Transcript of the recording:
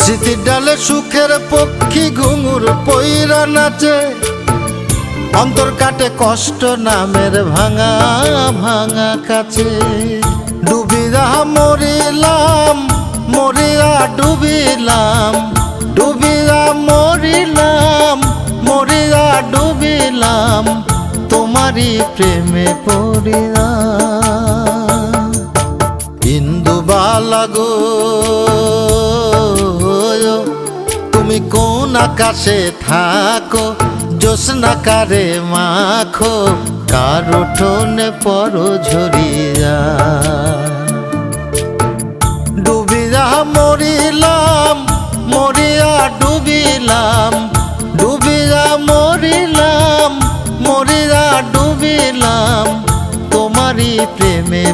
স্মৃতির ডালে সুখের পক্ষী ঘুঙুর পইরা নাচে, অন্তর কাটে কষ্ট নামের ভাঙা ভাঙা কাছে। ডুবিয়া মরিলাম মরিয়া ডুবিলাম, ডুবিয়া মরিলাম মরিয়া ডুবিলাম, তোমারই প্রেমে পড়িয়া। ইন্দুবালা গো তুমি কোন আকাশে থাকো, জ্যোৎস্না কারে মাখো, কার উঠোনে পর ঝরিয়া। ডুবিয়া মরিলাম মরিয়া ডুবিলাম, ডুবিয়া মরিলাম মরিয়া ডুবিলাম, তোমারই প্রেমে